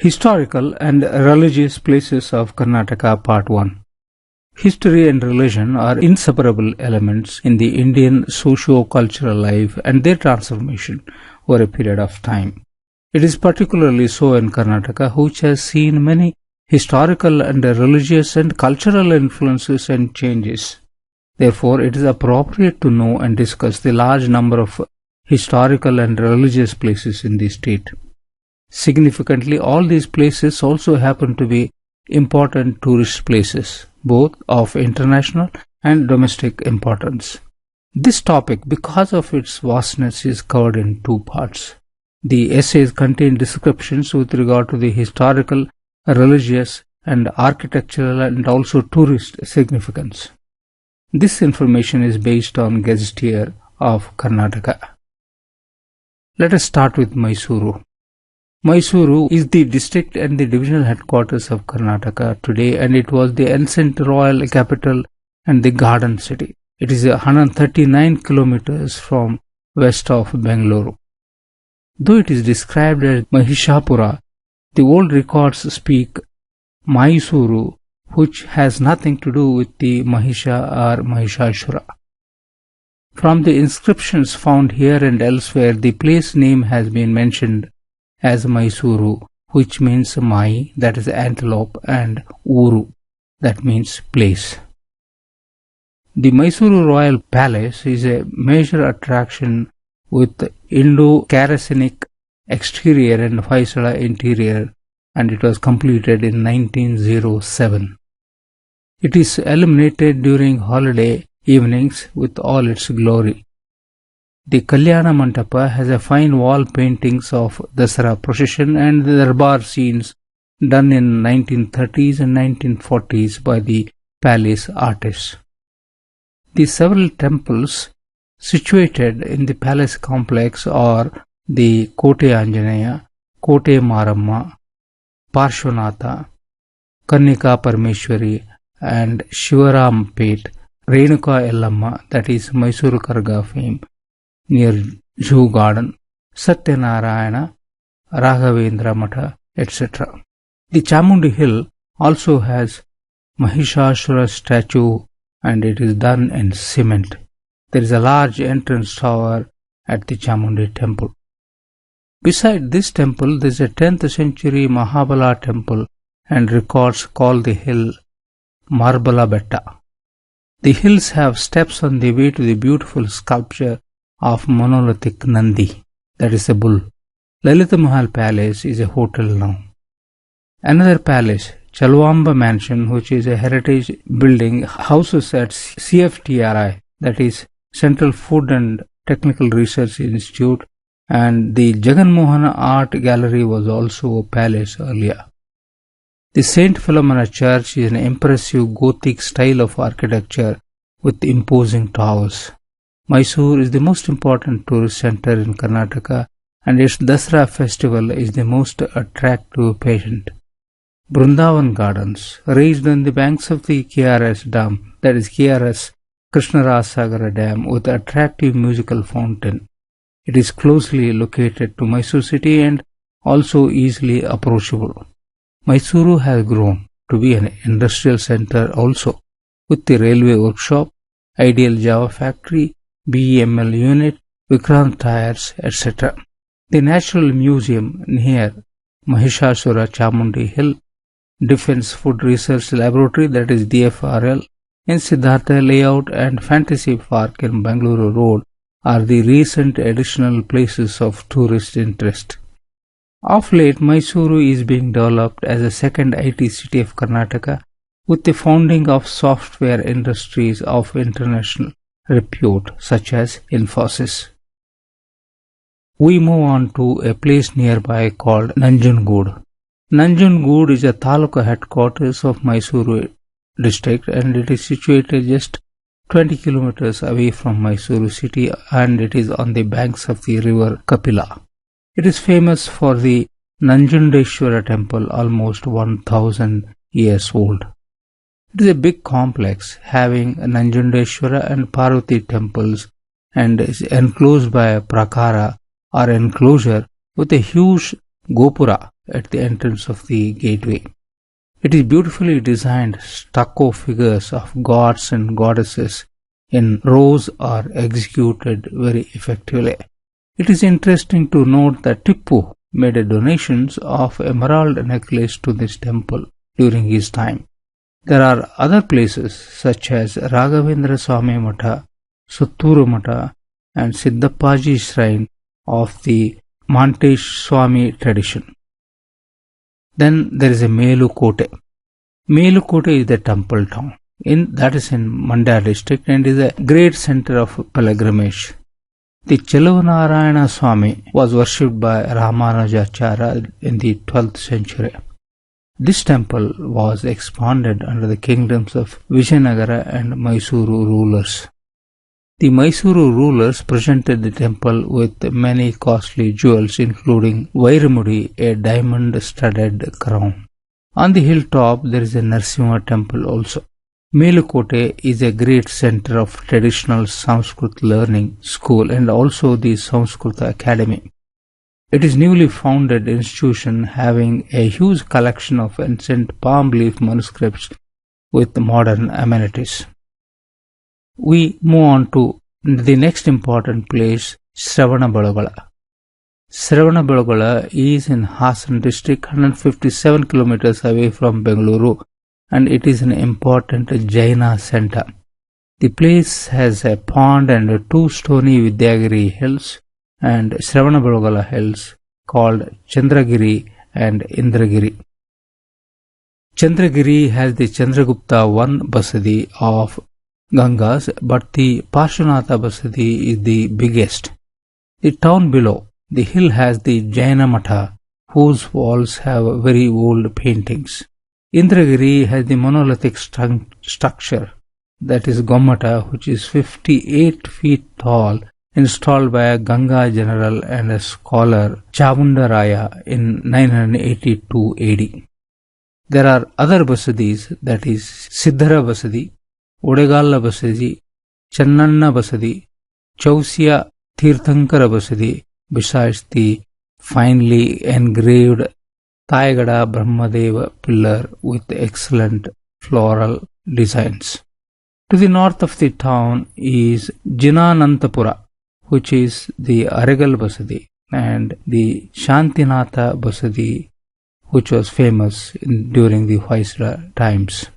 Historical and Religious Places of Karnataka Part 1. History and religion are inseparable elements in the Indian socio-cultural life and their transformation over a period of time. It is particularly so in Karnataka, which has seen many historical and religious and cultural influences and changes. Therefore, it is appropriate to know and discuss the large number of historical and religious places in the state. Significantly, all these places also happen to be important tourist places, both of international and domestic importance. This topic, because of its vastness, is covered in two parts. The essays contain descriptions with regard to the historical, religious, and architectural and also tourist significance. This information is based on Gazetteer of Karnataka. Let us start with Mysuru. Mysuru is the district and the divisional headquarters of Karnataka today, and it was the ancient royal capital and the garden city. It is 139 kilometers from west of Bengaluru. Though it is described as Mahishapura, the old records speak Mysuru, which has nothing to do with the Mahisha or Mahishashura. From the inscriptions found here and elsewhere, the place name has been mentioned as Mysuru, which means Mai, that is antelope, and Uru, that means place. The Mysuru Royal Palace is a major attraction with Indo-Saracenic exterior and Hoysala interior, and it was completed in 1907. It is illuminated during holiday evenings with all its glory. The Kalyana Mandapa has a fine wall paintings of Dasara procession and the Darbar scenes done in 1930s and 1940s by the palace artists. The several temples situated in the palace complex are the Kote Anjaneya, Kote Maramma, Parshvanatha, Kannika Parmeshwari, and Shivarampet, Renuka Ellamma, that is Mysuru Karga fame, near Zoo Garden, Satyanarayana, Raghavendra Matha, etc. The Chamundi Hill also has Mahishashura statue, and it is done in cement. There is a large entrance tower at the Chamundi temple. Beside this temple, there is a 10th century Mahabala temple, and records call the hill Marbala Betta. The hills have steps on the way to the beautiful sculpture of monolithic Nandi, that is a bull. Lalita Mahal Palace is a hotel now. Another palace, Chalwamba Mansion, which is a heritage building, houses at CFTRI, that is Central Food and Technical Research Institute, and the Jagan Mohana Art Gallery was also a palace earlier. The Saint Philomena Church is an impressive Gothic style of architecture with imposing towers. Mysore is the most important tourist center in Karnataka, and its Dasara festival is the most attractive pageant. Brindavan Gardens, raised on the banks of the KRS Dam, that is KRS Krishnarasagara Dam, with attractive musical fountain. It is closely located to Mysore city and also easily approachable. Mysuru has grown to be an industrial center also, with the railway workshop, Ideal Java factory, BEML unit, Vikrant tires, etc. The Natural Museum near Mahishasura Chamundi Hill, Defense Food Research Laboratory, that is DFRL, in Siddhartha Layout, and Fantasy Park in Bengaluru Road are the recent additional places of tourist interest. Of late, Mysuru is being developed as a second IT city of Karnataka, with the founding of software industries of international repute such as Infosys. We move on to a place nearby called Nanjangud. Nanjangud is a taluka headquarters of Mysuru district, and it is situated just 20 kilometers away from Mysuru city, and it is on the banks of the river Kapila. It is famous for the Nanjundeshwara temple, almost 1000 years old. It is a big complex having Nanjundeshwara and Parvati temples, and is enclosed by a prakara or enclosure with a huge gopura at the entrance of the gateway. It is beautifully designed stucco figures of gods and goddesses in rows are executed very effectively. It is interesting to note that Tippu made a donation of emerald necklace to this temple during his time. There are other places such as Raghavendra Swami Matha, Sutturu Matha and Siddhapaji Shrine of the Mantesh Swami tradition. Then there is a Melukote. Melukote is the temple town. That is in Mandya district and is a great center of pilgrimage. The Cheluvanarayana Swami was worshipped by Ramanujacharya in the 12th century. This temple was expanded under the kingdoms of Vijayanagara and Mysuru rulers. The Mysuru rulers presented the temple with many costly jewels including Vairamudi, a diamond-studded crown. On the hilltop there is a Narasimha temple also. Melukote is a great center of traditional Sanskrit learning school and also the Sanskrita Academy. It is newly founded institution having a huge collection of ancient palm leaf manuscripts with modern amenities. We move on to the next important place, Shravanabelagala. Shravanabelagala is in Hassan district, 157 kilometers away from Bengaluru, and it is an important Jaina center. The place has a pond and two stony Vidyagiri hills and Shravanabelagala hills called Chandragiri and Indragiri. Chandragiri has the Chandragupta I Basadi of Gangas, but the Parshvanatha Basadi is the biggest. The town below the hill has the Jaina Matha, whose walls have very old paintings. Indragiri has the monolithic structure, that is Gommata, which is 58 feet tall, installed by a Ganga general and a scholar Chamundaraya in 982 AD. There are other Basadis, that is Siddhara Basadi, Odegalla Basadi, Channanna Basadi, Chausya Tirthankara Basadi, besides the finely engraved Tayagada Brahmadeva pillar with excellent floral designs. To the north of the town is Jinanantapura, which is the Aragal Basadi, and the Shantinatha Basadi, which was famous during the Hoysala times.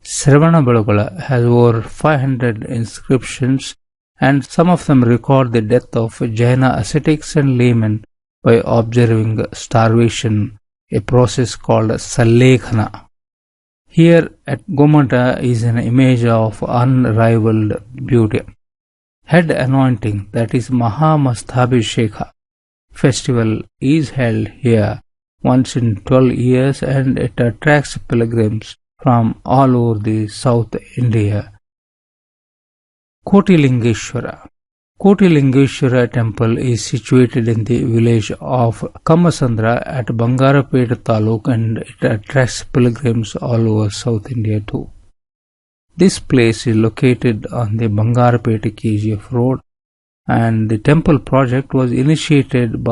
Shravanabelagala has over 500 inscriptions, and some of them record the death of Jaina ascetics and laymen by observing starvation, a process called Sallekhana. Here at Gommata is an image of unrivaled beauty. Head anointing, that is Mahamastabhishekha festival, is held here once in 12 years and it attracts pilgrims from all over the South India. Kotilingeshwara. Kotilingeshwara temple is situated in the village of Kammasandra at Bangarapet Taluk and it attracts pilgrims all over South India too. This place is located on the Bangarapet KGF road and the temple project was initiated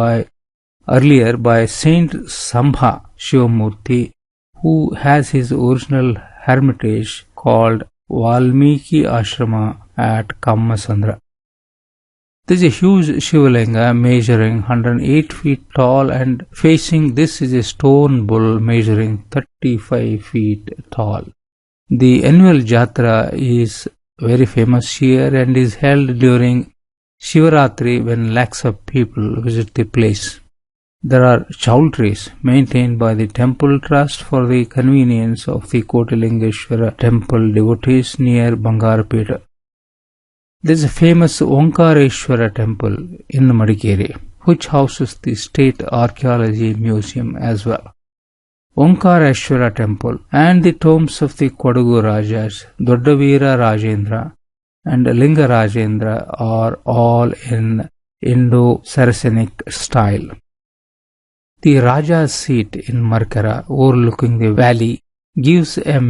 earlier by Saint Sambha Shivamurti, who has his original hermitage called Valmiki Ashrama at Kammasandra. There is a huge Shivalinga measuring 108 feet tall and facing this is a stone bull measuring 35 feet tall. The annual Jatra is very famous here and is held during Shivaratri when lakhs of people visit the place. There are chowdhuries maintained by the temple trust for the convenience of the Kotilingeshwara temple devotees near Bangarapeta. There is a famous Omkareshwara temple in Madikeri, which houses the State Archaeology Museum as well. Omkareshwara temple and the tombs of the Kodagu Rajas, Doddavira Rajendra and Linga Rajendra are all in Indo-Saracenic style. The Raja's seat in Markara, overlooking the valley, gives a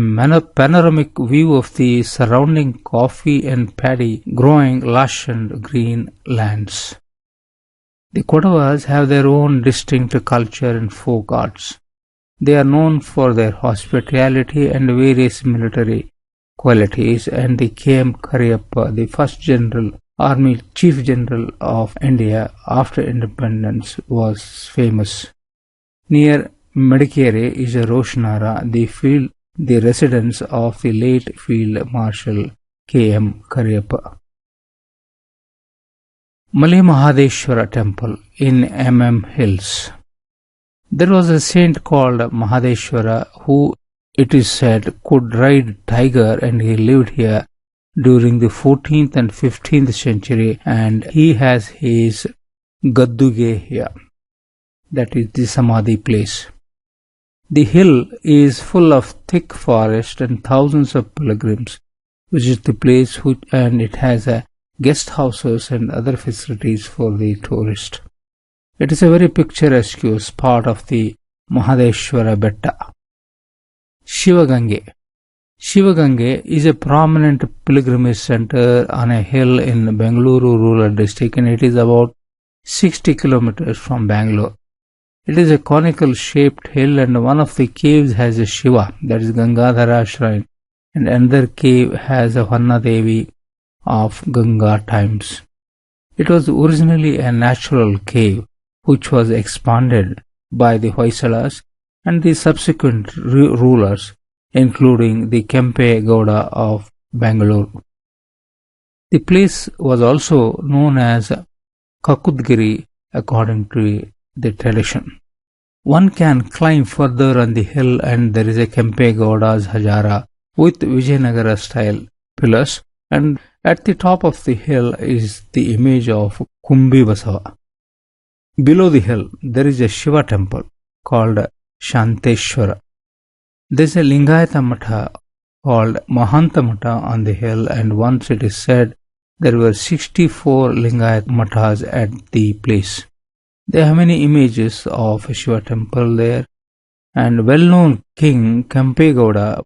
panoramic view of the surrounding coffee and paddy growing lush and green lands. The Kodavas have their own distinct culture and folk arts. They are known for their hospitality and various military qualities, and the K.M. Kariyappa, the first Army Chief General of India after independence, was famous. Near Madikere is a Roshnara, the residence of the late Field Marshal K.M. Kariyappa. Malay Mahadeshwara Temple in MM Hills. There was a saint called Mahadeshwara who, it is said, could ride tiger, and he lived here during the 14th and 15th century, and he has his Gadduge here, that is the Samadhi place. The hill is full of thick forest and thousands of pilgrims visit the place, and it has guest houses and other facilities for the tourist. It is a very picturesque part of the Mahadeshwara Betta. Shivagange. Shivagange is a prominent pilgrimage center on a hill in Bengaluru rural district, and it is about 60 kilometers from Bangalore. It is a conical shaped hill, and one of the caves has a Shiva, that is Gangadhara shrine, and another cave has a Vanna Devi of Ganga times. It was originally a natural cave which was expanded by the Hoysalas and the subsequent rulers, including the Kempe Gowda of Bangalore. The place was also known as Kakudgiri according to the tradition. One can climb further on the hill, and there is a Kempe Gowda's Hajara with Vijayanagara style pillars, and at the top of the hill is the image of Kumbi Basava. Below the hill there is a Shiva temple called Shanteshwara. There is a Lingayata Matha called Mahanta Matha on the hill, and once it is said there were 64 Lingayat Mathas at the place. There are many images of a Shiva temple there, and well-known king Kempe Gowda